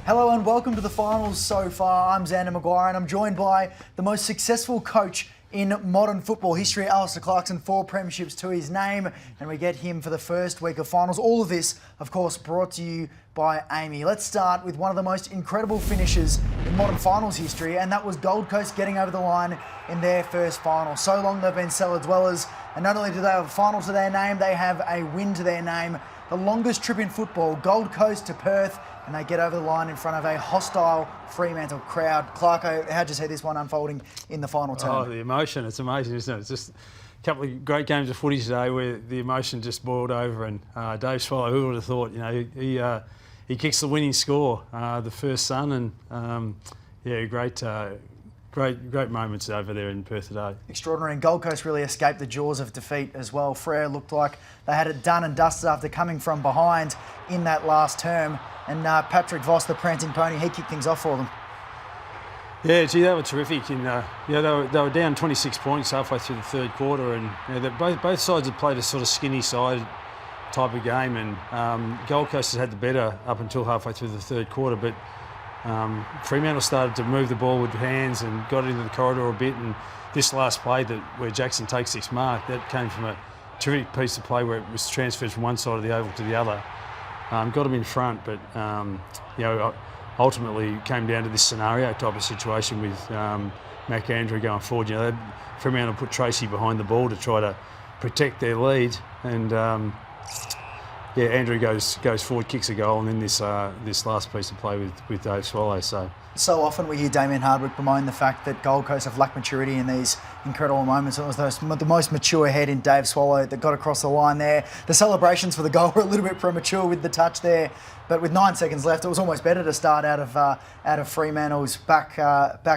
Hello and welcome to the finals so far. I'm Xander, McGuire, and I'm joined by the most successful coach in modern football history, Alastair Clarkson, 4 premierships to his name, and we get him for the first week of finals. All of this, of course, brought to you by Amy. Let's start with one of the most incredible finishes in modern finals history, and that was Gold Coast getting over the line in their first final. So long they've been cellar dwellers, and not only do they have a final to their name, they have a win to their name. The longest trip in football, Gold Coast to Perth, and they get over the line in front of a hostile Fremantle crowd. Clarko, how'd you see this one unfolding in the final term? Oh, the emotion, it's amazing, isn't it? It's just a couple of great games of footy today where the emotion just boiled over, and Dave Swallow, who would have thought, you know, he kicks the winning score, the first son, and great moments over there in Perth today. Extraordinary, and Gold Coast really escaped the jaws of defeat as well. Frere looked like they had it done and dusted after coming from behind in that last term, and Patrick Voss, the prancing pony, he kicked things off for them. Yeah, gee, they were terrific. And they were down 26 points halfway through the third quarter, and both sides had played a sort of skinny side type of game, and Gold Coast has had the better up until halfway through the third quarter, but Fremantle started to move the ball with hands and got it into the corridor a bit, and this last play where Jackson takes this mark, that came from a terrific piece of play where it was transferred from one side of the oval to the other. Got him in front, but ultimately came down to this scenario type of situation with McAndrew going forward. You know, Fremantle put Tracy behind the ball to try to protect their lead, and Andrew goes forward, kicks a goal, and then this last piece of play with Dave Swallow. So often we hear Damien Hardwick bemoan the fact that Gold Coast have lacked maturity in these incredible moments. It was the most mature head in Dave Swallow that got across the line there. The celebrations for the goal were a little bit premature with the touch there, but with 9 seconds left, it was almost better to start out of Fremantle's back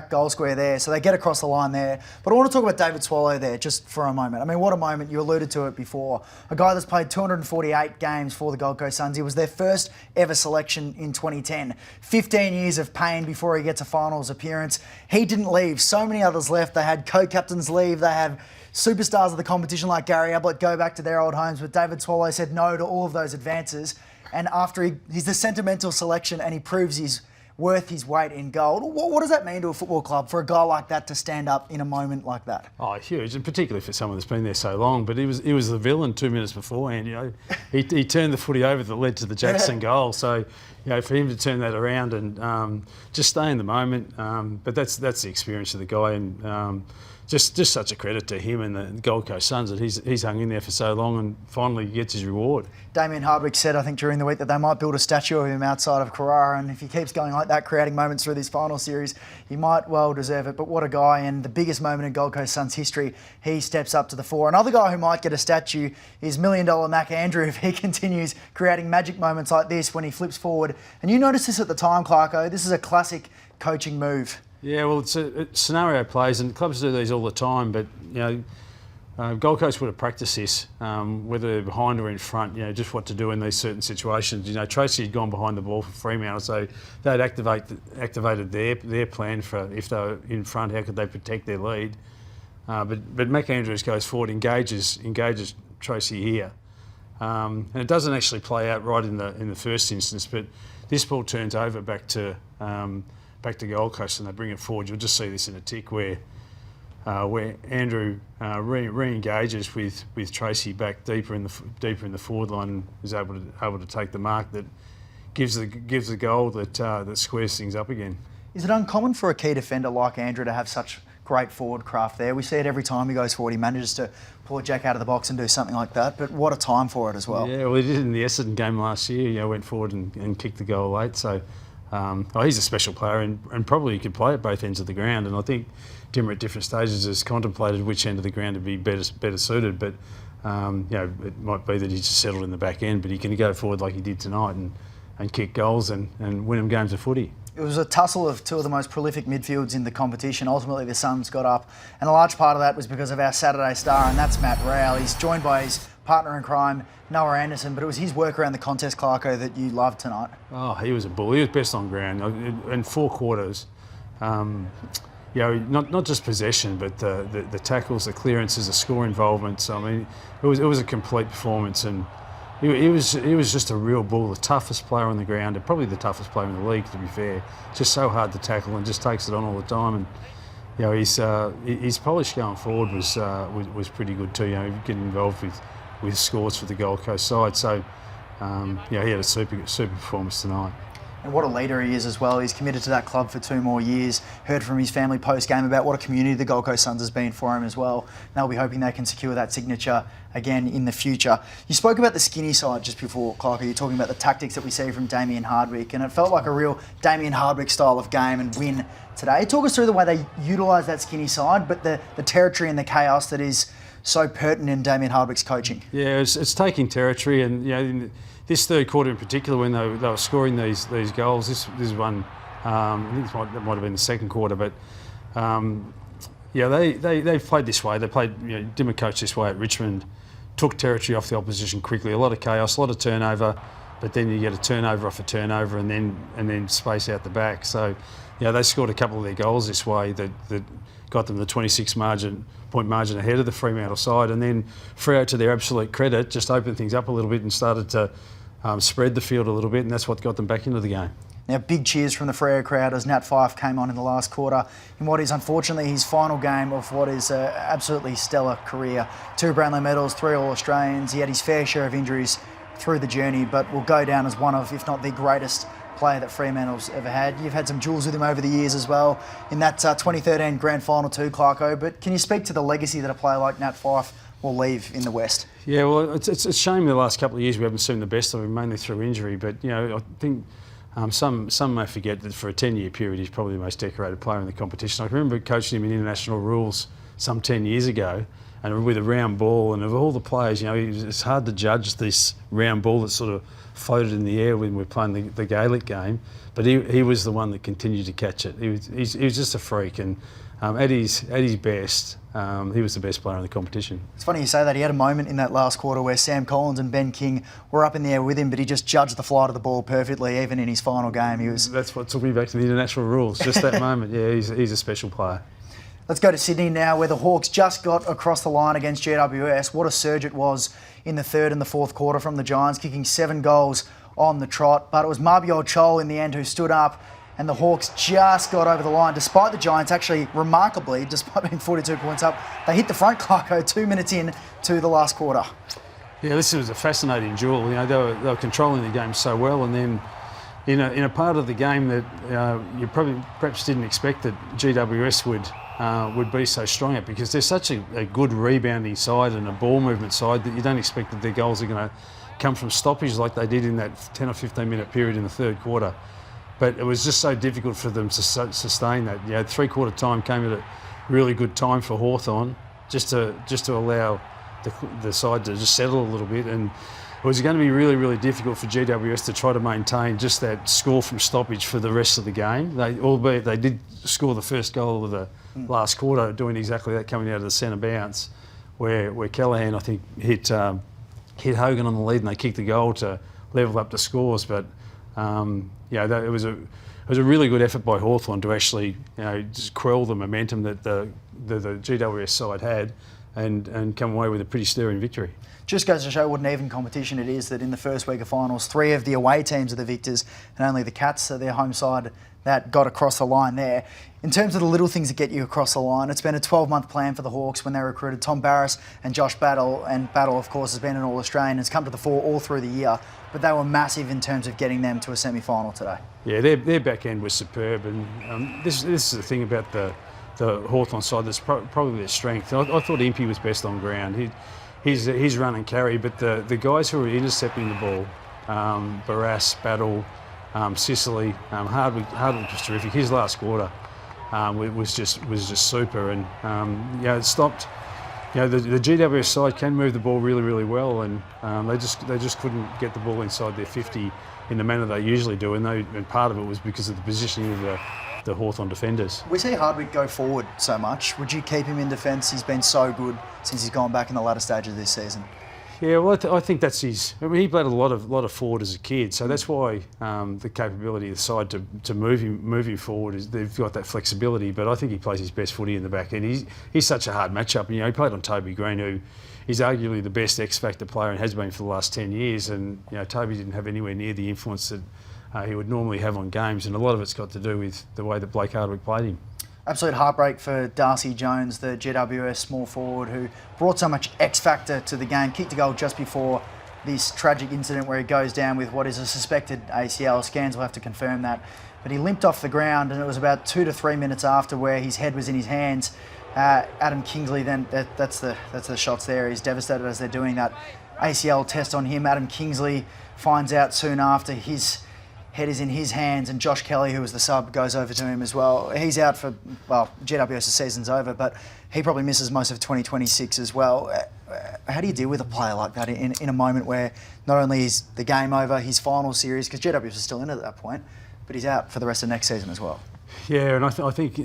goal square there. So they get across the line there. But I want to talk about David Swallow there just for a moment. I mean, what a moment. You alluded to it before. A guy that's played 248 games for the Gold Coast Suns. He was their first ever selection in 2010. 15 years of pain before he gets a finals appearance. He didn't leave. So many others left. They had co-captains leave. They have superstars of the competition like Gary Ablett go back to their old homes, but David Swallow said no to all of those advances. And after he's the sentimental selection, and he proves he's worth his weight in gold. What does that mean to a football club for a guy like that to stand up in a moment like that? Oh, huge, and particularly for someone that's been there so long. But he was the villain 2 minutes beforehand. You know, he turned the footy over that led to the Jackson goal. So, you know, for him to turn that around and just stay in the moment. But that's the experience of the guy, and just such a credit to him and the Gold Coast Suns that he's hung in there for so long and finally gets his reward. Damien Hardwick said, I think, during the week that they might build a statue of him outside of Carrara, and if he keeps going like that, creating moments through this final series, he might well deserve it. But what a guy, and the biggest moment in Gold Coast Suns history, he steps up to the fore. Another guy who might get a statue is $1 Million McAndrew if he continues creating magic moments like this when he flips forward. And you noticed this at the time, Clarko. This is a classic coaching move. Yeah, well, it's scenario plays, and clubs do these all the time. But you know, Gold Coast would have practiced this, whether they're behind or in front. You know, just what to do in these certain situations. You know, Tracy had gone behind the ball for Fremantle, so they'd activated their plan for if they were in front, how could they protect their lead? But McAndrews goes forward, engages Tracy here, and it doesn't actually play out right in the first instance. But this ball turns over back to Gold Coast, and they bring it forward. You'll just see this in a tick where Andrew re-engages with Tracy back deeper in the forward line, and is able to take the mark that gives the goal that squares things up again. Is it uncommon for a key defender like Andrew to have such great forward craft there? We see it every time he goes forward. He manages to pull a jack out of the box and do something like that, but what a time for it as well. Yeah, well, he did in the Essendon game last year. You know, went forward and kicked the goal late. So he's a special player, and probably he could play at both ends of the ground. And I think Dimmer at different stages has contemplated which end of the ground to be better suited. But you know, it might be that he's just settled in the back end, but he can go forward like he did tonight and kick goals and win them games of footy. It was a tussle of two of the most prolific midfields in the competition. Ultimately, the Suns got up, and a large part of that was because of our Saturday star, and that's Matt Rowell. He's joined by his partner in crime, Noah Anderson, but it was his work around the contest, Clarko, that you loved tonight. Oh, he was a bull. He was best on ground in 4 quarters. You know, not just possession, but the tackles, the clearances, the score involvement. So I mean, it was a complete performance, and he was just a real bull, the toughest player on the ground, and probably the toughest player in the league, to be fair. Just so hard to tackle and just takes it on all the time. And you know, his polish going forward was pretty good too. You know, getting involved with scores for the Gold Coast side. So he had a super performance tonight. And what a leader he is as well. He's committed to that club for 2 more years. Heard from his family post-game about what a community the Gold Coast Suns has been for him as well. They'll be hoping they can secure that signature again in the future. You spoke about the skinny side just before, Clarko. You're talking about the tactics that we see from Damien Hardwick, and it felt like a real Damien Hardwick style of game and win today. Talk us through the way they utilise that skinny side, but the territory and the chaos that is so pertinent in Damien Hardwick's coaching. Yeah, it's taking territory, and you know, in this third quarter in particular, when they were scoring these goals, this is one. I think it might have been the second quarter, but they've played this way. They played, Dimmer coached this way at Richmond, took territory off the opposition quickly. A lot of chaos, a lot of turnover, but then you get a turnover off a turnover, and then space out the back. So, they scored a couple of their goals this way that got them the 26-point margin ahead of the Fremantle side, and then Freo, to their absolute credit, just opened things up a little bit and started to spread the field a little bit, and that's what got them back into the game. Now, big cheers from the Freo crowd as Nat Fyfe came on in the last quarter in what is unfortunately his final game of what is an absolutely stellar career. 2 Brownlow medals, 3 All-Australians. He had his fair share of injuries through the journey, but will go down as one of, if not the greatest player that Fremantle's ever had. You've had some duels with him over the years as well in that 2013 Grand Final too, Clarko, but can you speak to the legacy that a player like Nat Fyfe will leave in the West? Yeah, well, it's a shame the last couple of years we haven't seen the best of him, mainly through injury, but I think some may forget that for a 10-year period he's probably the most decorated player in the competition. I can remember coaching him in international rules some 10 years ago, and with a round ball, and of all the players, it's hard to judge this round ball that sort of floated in the air when we're playing the Gaelic game, but he was the one that continued to catch it. He was just a freak, and at his best, he was the best player in the competition. It's funny you say that. He had a moment in that last quarter where Sam Collins and Ben King were up in the air with him, but he just judged the flight of the ball perfectly, even in his final game. That's what took me back to the international rules, just that moment. Yeah, he's a special player. Let's go to Sydney now, where the Hawks just got across the line against GWS. What a surge it was in the third and the fourth quarter from the Giants, kicking 7 goals on the trot. But it was Mabior Chol in the end who stood up, and the Hawks just got over the line, despite the Giants actually, remarkably, despite being 42 points up, they hit the front, Clarko, 2 minutes in to the last quarter. Yeah, this was a fascinating duel. They were controlling the game so well, and then in a part of the game that you perhaps didn't expect that GWS would be so strong at, because they're such a good rebounding side and a ball movement side that you don't expect that their goals are going to come from stoppage like they did in that 10 or 15 minute period in the third quarter. But it was just so difficult for them to sustain that. 3/4 time came at a really good time for Hawthorn, just to allow the side to just settle a little bit, and it was going to be really, really difficult for GWS to try to maintain just that score from stoppage for the rest of the game. Albeit they did score the first goal of the last quarter, doing exactly that, coming out of the centre bounce, where Callaghan, I think, hit Hogan on the lead, and they kicked the goal to level up the scores. But it was a really good effort by Hawthorn to actually just quell the momentum that the GWS side had, and come away with a pretty stirring victory. Just goes to show what an even competition it is that in the first week of finals, 3 of the away teams are the victors, and only the Cats are their home side that got across the line there. In terms of the little things that get you across the line, it's been a 12-month plan for the Hawks when they recruited Tom Barras and Josh Battle, and Battle, of course, has been an All-Australian and has come to the fore all through the year, but they were massive in terms of getting them to a semi-final today. Yeah, their back end was superb, and this is the thing about the Hawthorn side that's probably their strength. I thought Impey was best on ground. He's run and carry, but the guys who were intercepting the ball, Barras, Battle, Sicily, Hardwick was terrific. His last quarter was just super, and it stopped. The GWS side can move the ball really, really well, and they just couldn't get the ball inside their 50 in the manner they usually do, and part of it was because of the positioning of the Hawthorn defenders. We see Hardwick go forward so much. Would you keep him in defence? He's been so good since he's gone back in the latter stages of this season. Yeah, well, I think that's his. I mean, he played a lot of forward as a kid, so that's why the capability of the side to move him forward is they've got that flexibility. But I think he plays his best footy in the back end. He's such a hard matchup. He played on Toby Green, he's arguably the best X-Factor player and has been for the last 10 years. And, Toby didn't have anywhere near the influence that he would normally have on games. And a lot of it's got to do with the way that Blake Hardwick played him. Absolute heartbreak for Darcy Jones, the GWS small forward who brought so much X-Factor to the game. Kicked a goal just before this tragic incident where he goes down with what is a suspected ACL. Scans will have to confirm that. But he limped off the ground, and it was about 2 to 3 minutes after where his head was in his hands. Adam Kingsley then, that's the shots there. He's devastated as they're doing that ACL test on him. Adam Kingsley finds out soon after his head is in his hands, and Josh Kelly, who was the sub, goes over to him as well. He's out for, GWS' season's over, but he probably misses most of 2026 as well. How do you deal with a player like that in a moment where not only is the game over, his final series, because GWS is still in it at that point, but he's out for the rest of next season as well? Yeah, and I think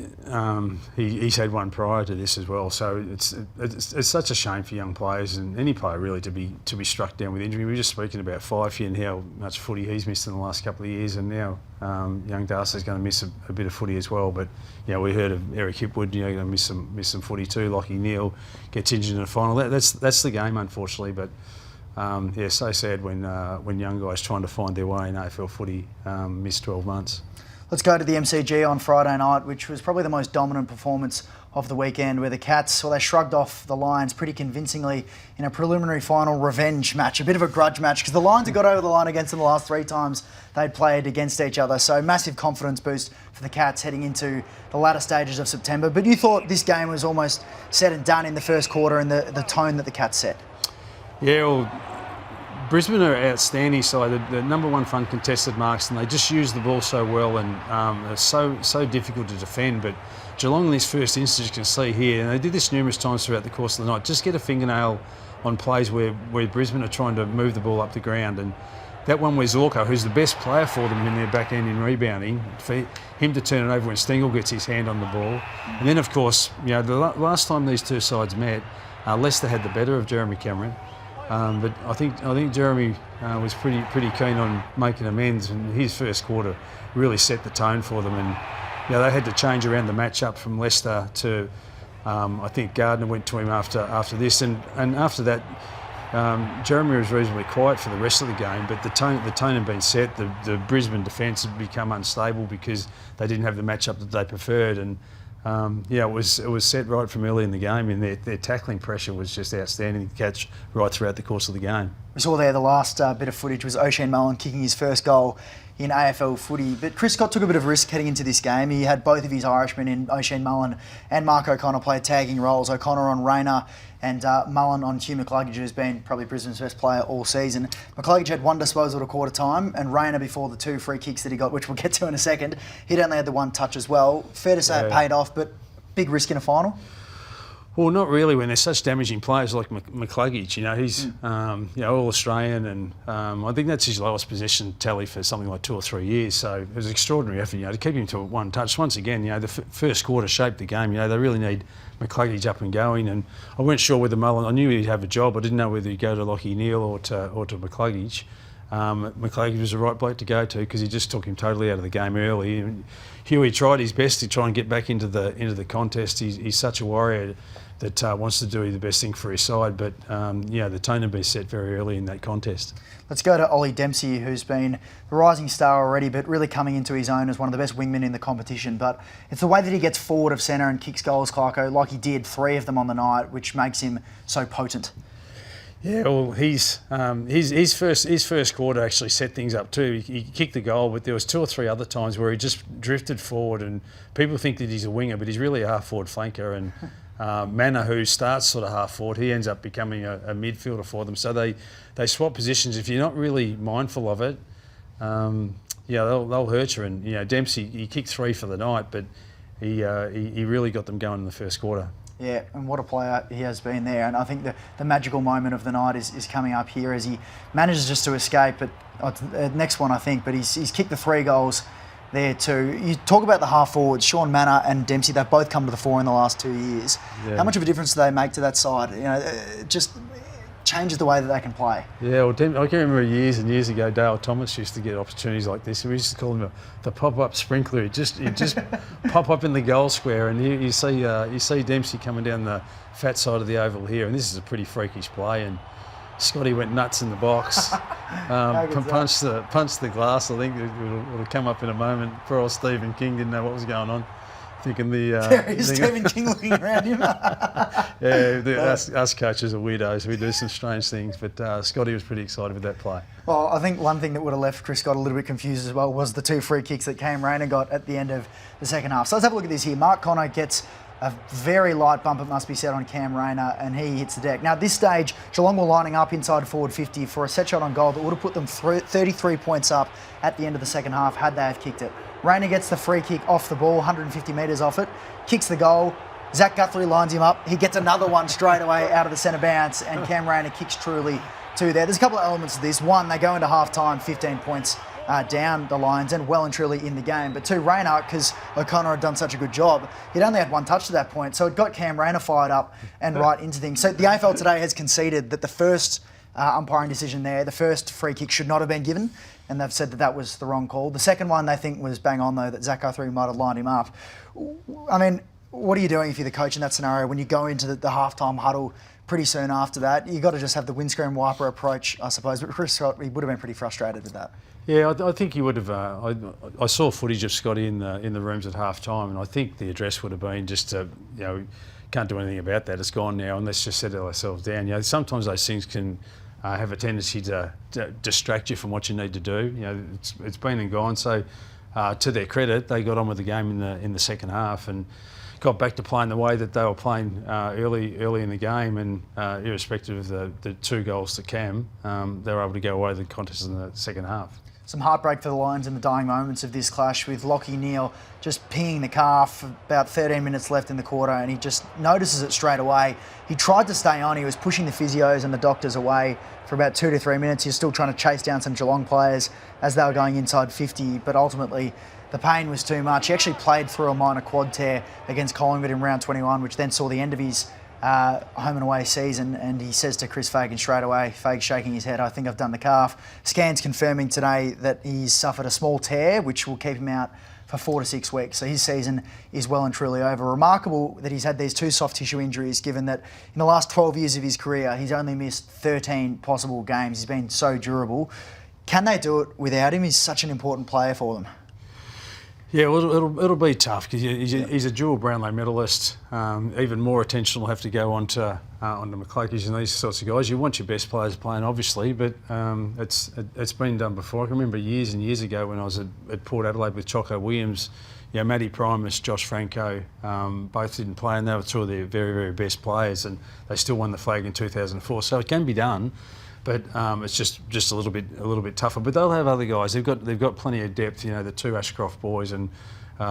he's had one prior to this as well. So it's such a shame for young players and any player really to be struck down with injury. We were just speaking about Fyfe and how much footy he's missed in the last couple of years, and now young Darcy's going to miss a bit of footy as well. But we heard of Eric Hipwood, going to miss some footy too. Lachie Neale gets injured in the final. That's the game, unfortunately. But so sad when young guys trying to find their way in AFL footy miss 12 months. Let's go to the MCG on Friday night, which was probably the most dominant performance of the weekend, where the Cats, they shrugged off the Lions pretty convincingly in a preliminary final revenge match, a bit of a grudge match, because the Lions had got over the line against them the last 3 times they'd played against each other. So massive confidence boost for the Cats heading into the latter stages of September. But you thought this game was almost said and done in the first quarter and the tone that the Cats set. Yeah, well, Brisbane are outstanding side, the number one front contested marks, and they just use the ball so well, and it's so difficult to defend. But Geelong in this first instance, you can see here, and they did this numerous times throughout the course of the night, just get a fingernail on plays where Brisbane are trying to move the ball up the ground. And that one where Zorko, who's the best player for them in their back end in rebounding, for him to turn it over when Stengel gets his hand on the ball. And then, of course, the last time these two sides met, Leicester had the better of Jeremy Cameron. But I think Jeremy was pretty keen on making amends, and his first quarter really set the tone for them. And they had to change around the matchup from Leicester to I think Gardner went to him after this, and after that Jeremy was reasonably quiet for the rest of the game. But the tone had been set. The Brisbane defence had become unstable because they didn't have the matchup that they preferred, and it was set right from early in the game, and their tackling pressure was just outstanding to catch right throughout the course of the game. We saw there the last bit of footage was O'Shane Mullen kicking his first goal in AFL footy. But Chris Scott took a bit of risk heading into this game. He had both of his Irishmen in O'Shane Mullen and Mark O'Connor play tagging roles. O'Connor on Rayner and Mullen on Hugh McCluggage, who's been probably Brisbane's best player all season. McCluggage had one disposal at quarter time, and Rayner, before the 2 free kicks that he got, which we'll get to in a second, he'd only had the 1 touch as well. Fair to say it paid off, but big risk in a final? Well, not really when there's such damaging players like McCluggage. He's all Australian, and I think that's his lowest possession tally for something like 2 or 3 years. So it was an extraordinary effort, to keep him to 1 touch. Once again, the first quarter shaped the game. They really need McCluggage up and going, and I weren't sure whether Mullen. I knew he'd have a job. I didn't know whether he'd go to Lachie Neale or to McCluggage. McCluggage was the right bloke to go to because he just took him totally out of the game early. And Huey tried his best to try and get back into the contest. He's such a warrior that wants to do the best thing for his side, but the tone had been set very early in that contest. Let's go to Ollie Dempsey, who's been the rising star already, but really coming into his own as one of the best wingmen in the competition. But it's the way that he gets forward of centre and kicks goals, Clarko, like he did 3 of them on the night, which makes him so potent. Yeah, well, his first quarter actually set things up too. He kicked the goal, but there was 2 or 3 other times where he just drifted forward, and people think that he's a winger, but he's really a half-forward flanker. And Mana, who starts sort of half-forward, he ends up becoming a midfielder for them. So they swap positions. If you're not really mindful of it, they'll hurt you. And Dempsey, he kicked 3 for the night, but he really got them going in the first quarter. Yeah, and what a player he has been there. And I think the magical moment of the night is coming up here as he manages just to escape. But next one, I think. But he's kicked the 3 goals there too. You talk about the half forwards, Sean Mana and Dempsey. They've both come to the fore in the last 2 years. Yeah. How much of a difference do they make to that side? Just changes the way that they can play. Yeah, well, I can remember years and years ago, Dale Thomas used to get opportunities like this. We used to call him the pop-up sprinkler. He'd just pop up in the goal square, and you see Dempsey coming down the fat side of the oval here, and this is a pretty freakish play. And Scotty went nuts in the box, punched the glass. I think it'll come up in a moment. Poor old Stephen King didn't know what was going on. Thinking there is Stephen King looking around him. Us coaches are weirdos. We do some strange things, but Scotty was pretty excited with that play. Well, I think one thing that would have left Chris Scott a little bit confused as well was the 2 free kicks that Cam Rayner got at the end of the second half. So let's have a look at this here. Mark Connor gets a very light bump, it must be said, on Cam Rayner, and he hits the deck. Now, at this stage, Geelong were lining up inside forward 50 for a set shot on goal that would have put them 33 points up at the end of the second half had they have kicked it. Rayner gets the free kick off the ball, 150 metres off it, kicks the goal. Zach Guthrie lines him up. He gets another one straight away out of the centre bounce, and Cam Rayner kicks truly to there. There's a couple of elements to this. One, they go into half-time 15 points down the Lions and well and truly in the game. But two, Rayner, because O'Connor had done such a good job, he'd only had one touch to that point, so it got Cam Rayner fired up and right into things. So the AFL today has conceded that the first umpiring decision there, the first free kick should not have been given, and they've said that that was the wrong call. The second one they think was bang on, though, that Zach Guthrie might have lined him up. I mean, what are you doing if you're the coach in that scenario when you go into the halftime huddle pretty soon after that? You've got to just have the windscreen wiper approach, I suppose. But Chris Scott, he would have been pretty frustrated with that. Yeah, I think he would have. I saw footage of Scotty in the rooms at half time, and I think the address would have been just to, can't do anything about that. It's gone now, and let's just settle ourselves down. Sometimes those things can have a tendency to distract you from what you need to do. It's been and gone. So, to their credit, they got on with the game in the second half and got back to playing the way that they were playing early in the game, and irrespective of the 2 goals to Cam, they were able to go away with the contest in the second half. Some heartbreak for the Lions in the dying moments of this clash, with Lachie Neale just pinging the calf, about 13 minutes left in the quarter, and he just notices it straight away. He tried to stay on. He was pushing the physios and the doctors away for about 2 to 3 minutes. He was still trying to chase down some Geelong players as they were going inside 50, but ultimately the pain was too much. He actually played through a minor quad tear against Collingwood in round 21, which then saw the end of his home and away season, and he says to Chris Fagan straight away, Fagan shaking his head, I think I've done the calf. Scans confirming today that he's suffered a small tear, which will keep him out for 4 to 6 weeks. So his season is well and truly over. Remarkable that he's had these 2 soft tissue injuries, given that in the last 12 years of his career, he's only missed 13 possible games. He's been so durable. Can they do it without him? He's such an important player for them. Yeah, well, it'll be tough because he's a dual Brownlow medalist. Even more attention will have to go onto McCluckies and these sorts of guys. You want your best players playing, obviously, but it's been done before. I can remember years and years ago when I was at Port Adelaide with Choco Williams, Matty Primus, Josh Franco, both didn't play, and they were 2 of their very, very best players, and they still won the flag in 2004. So it can be done. But it's just a little bit tougher. But they'll have other guys. They've got plenty of depth. The 2 Ashcroft boys and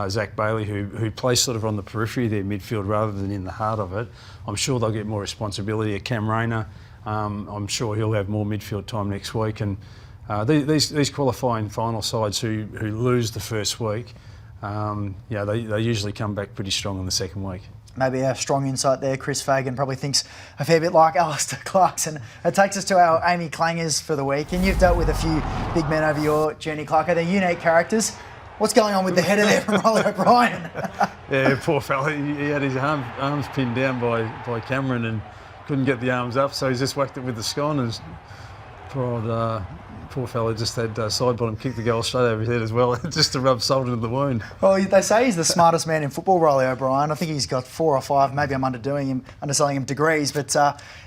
Zach Bailey, who play sort of on the periphery of their midfield rather than in the heart of it. I'm sure they'll get more responsibility. Cam Rayner, I'm sure he'll have more midfield time next week. And these qualifying final sides who lose the first week, they usually come back pretty strong in the second week. Maybe a strong insight there. Chris Fagan probably thinks a fair bit like Alastair Clarkson. It takes us to our Amy Clangers for the week, and you've dealt with a few big men over your journey, Clarko. They're unique characters. What's going on with the header there from Riley O'Brien? Yeah, poor fella. He had his arms pinned down by Cameron and couldn't get the arms up, so he's just whacked it with the scone, and poor fella just had side bottom kick the goal straight over his head as well, just to rub salt into the wound. Well, they say he's the smartest man in football, Riley O'Brien. I think he's got 4 or 5, maybe I'm underselling him degrees, but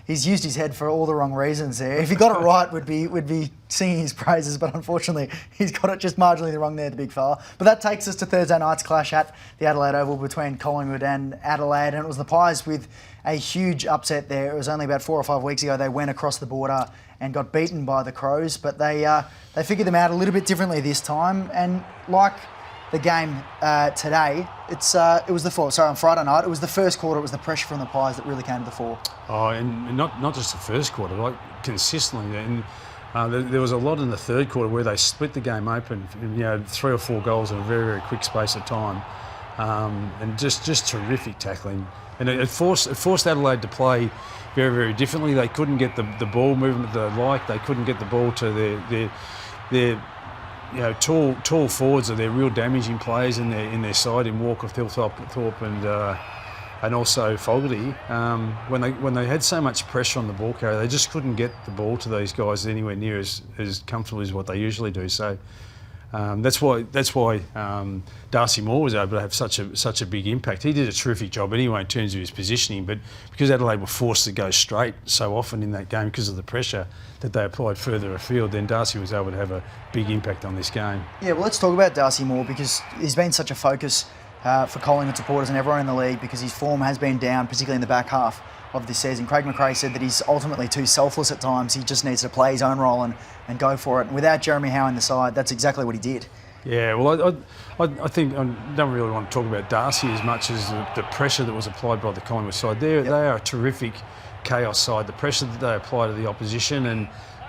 he's used his head for all the wrong reasons there. If he got it right, would be singing his praises, but unfortunately he's got it just marginally the wrong there, the big fella. But that takes us to Thursday night's clash at the Adelaide Oval between Collingwood and Adelaide, and it was the Pies with a huge upset there. It was only about 4 or 5 weeks ago they went across the border and got beaten by the Crows, but they figured them out a little bit differently this time. And like the game today, it was on Friday night, it was the first quarter, it was the pressure from the Pies that really came to the fore. Oh, and not just the first quarter, like consistently. And there was a lot in the third quarter where they split the game open, 3 or 4 goals in a very, very quick space of time, and just terrific tackling. And it forced Adelaide to play very, very differently. They couldn't get the ball movement they like. They couldn't get the ball to their tall forwards are their real damaging players in their side in Walker, Thorpe and also Fogarty. When they had so much pressure on the ball carrier, they just couldn't get the ball to these guys anywhere near as comfortably as what they usually do. So that's why Darcy Moore was able to have such a big impact. He did a terrific job anyway in terms of his positioning, but because Adelaide were forced to go straight so often in that game because of the pressure that they applied further afield, then Darcy was able to have a big impact on this game. Yeah, well, let's talk about Darcy Moore, because he's been such a focus for Collingwood supporters and everyone in the league, because his form has been down, particularly in the back half of this season. Craig McRae said that he's ultimately too selfless at times. He just needs to play his own role and go for it. And without Jeremy Howe in the side, that's exactly what he did. Yeah, well, I think I don't really want to talk about Darcy as much as the pressure that was applied by the Collingwood side. They are a terrific chaos side. The pressure that they apply to the opposition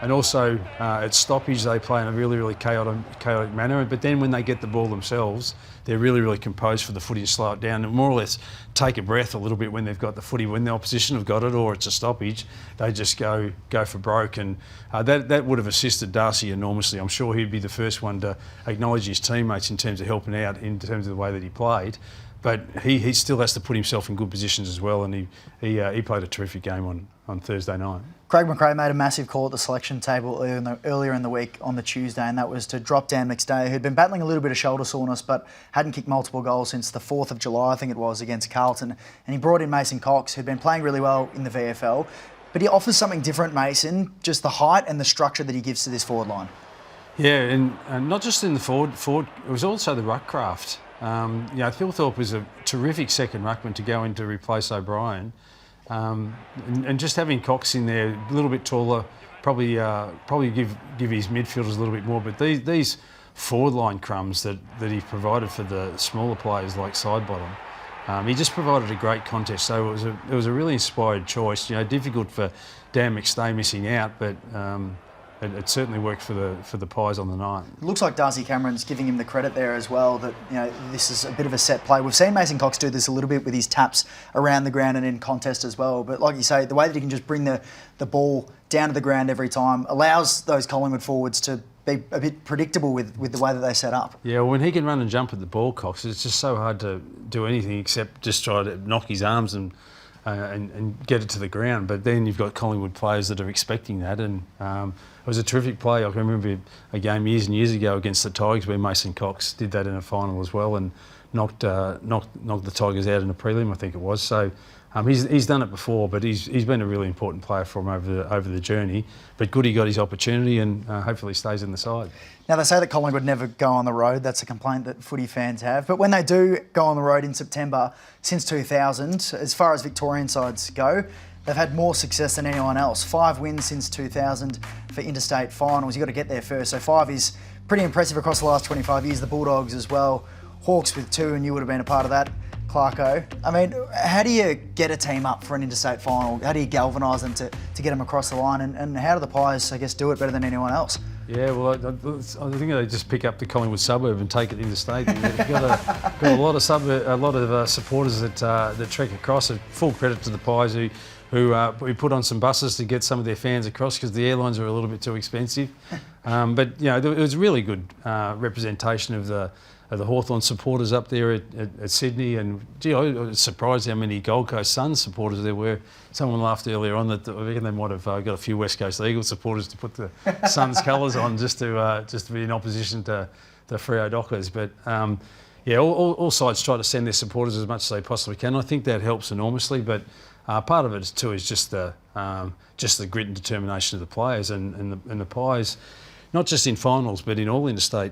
and also at stoppage they play in a really, really chaotic manner. But then when they get the ball themselves, they're really, really composed for the footy to slow it down and more or less take a breath a little bit when they've got the footy. When the opposition have got it or it's a stoppage, they just go for broke. And that would have assisted Darcy enormously. I'm sure he'd be the first one to acknowledge his teammates in terms of helping out in terms of the way that he played. But he still has to put himself in good positions as well, and he played a terrific game on Thursday night. Craig McRae made a massive call at the selection table earlier in the week on the Tuesday, and that was to drop Dan McStay, who'd been battling a little bit of shoulder soreness but hadn't kicked multiple goals since the 4th of July, I think it was, against Carlton. And he brought in Mason Cox, who'd been playing really well in the VFL. But he offers something different, Mason, just the height and the structure that he gives to this forward line. Yeah, and not just in the forward, it was also the ruck craft. Phil Thorpe was a terrific second ruckman to go in to replace O'Brien. And just having Cox in there, a little bit taller, probably give his midfielders a little bit more. But these forward line crumbs that he provided for the smaller players like Sidebottom, he just provided a great contest. So it was a really inspired choice. Difficult for Dan McStay missing out, but it certainly worked for the Pies on the night. It looks like Darcy Cameron's giving him the credit there as well, that this is a bit of a set play. We've seen Mason Cox do this a little bit with his taps around the ground and in contest as well. But like you say, the way that he can just bring the ball down to the ground every time allows those Collingwood forwards to be a bit predictable with the way that they set up. Yeah, when he can run and jump at the ball, Cox, it's just so hard to do anything except just try to knock his arms and get it to the ground. But then you've got Collingwood players that are expecting that, and it was a terrific play. I can remember a game years and years ago against the Tigers where Mason Cox did that in a final as well and knocked the Tigers out in a prelim, I think it was. So he's done it before, but he's been a really important player for him over the journey. But good he got his opportunity, and hopefully stays in the side. Now, they say that Collingwood never go on the road. That's a complaint that footy fans have. But when they do go on the road in September, since 2000, as far as Victorian sides go, they've had more success than anyone else. 5 wins since 2000 for Interstate finals. You've got to get there first. So 5 is pretty impressive across the last 25 years. The Bulldogs as well. Hawks with 2, and you would have been a part of that, Clarko. I mean, how do you get a team up for an interstate final? How do you galvanise them to get them across the line? And how do the Pies, I guess, do it better than anyone else? Yeah, well, I think they just pick up the Collingwood suburb and take it interstate. They've got a lot of supporters that trek across. Full credit to the Pies who put on some buses to get some of their fans across because the airlines are a little bit too expensive. But it was really good representation of the Hawthorn supporters up there at Sydney, and gee, I was surprised how many Gold Coast Suns supporters there were. Someone laughed earlier on that I reckon they might have got a few West Coast Eagles supporters to put the Suns colours on just to be in opposition to the Freo Dockers. But all sides try to send their supporters as much as they possibly can. I think that helps enormously, but part of it too is just the grit and determination of the players and the Pies, not just in finals but in all interstate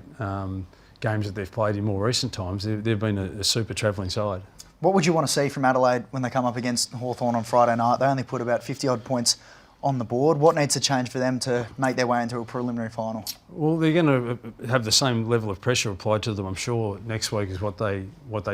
games that they've played in more recent times. They've been a super travelling side. What would you want to see from Adelaide when they come up against Hawthorn on Friday night? They only put about 50-odd points on the board. What needs to change for them to make their way into a preliminary final? Well, they're going to have the same level of pressure applied to them, I'm sure, next week as what they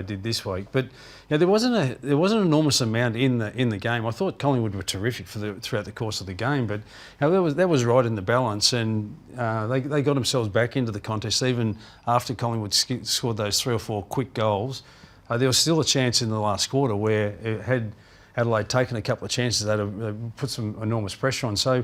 did this week. But there wasn't an enormous amount in the game. I thought Collingwood were terrific throughout the course of the game, but that was right in the balance, and they got themselves back into the contest even after Collingwood scored those 3 or 4 quick goals. There was still a chance in the last quarter where Adelaide taken a couple of chances, they'd put some enormous pressure on. So,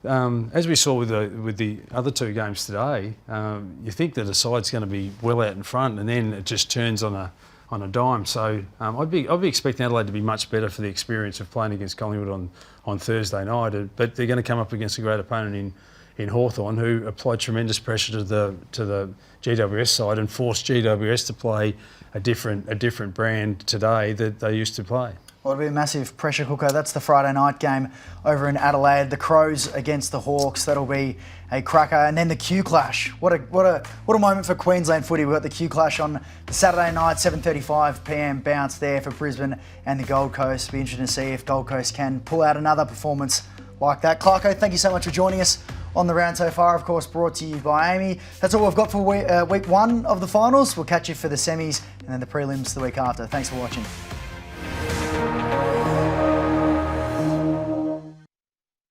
as we saw with the other two games today, you think that a side's going to be well out in front, and then it just turns on a dime. So I'd be expecting Adelaide to be much better for the experience of playing against Collingwood on Thursday night. But they're going to come up against a great opponent in Hawthorn, who applied tremendous pressure to the GWS side and forced GWS to play a different brand today that they used to play. Well, it'll be a massive pressure cooker. That's the Friday night game over in Adelaide. The Crows against the Hawks. That'll be a cracker. And then the Q Clash. What a moment for Queensland footy. We've got the Q Clash on the Saturday night, 7:35 p.m. bounce there for Brisbane and the Gold Coast. Be interesting to see if Gold Coast can pull out another performance like that. Clarko, thank you so much for joining us on the round so far. Of course, brought to you by Amy. That's all we've got for week one of the finals. We'll catch you for the semis and then the prelims the week after. Thanks for watching.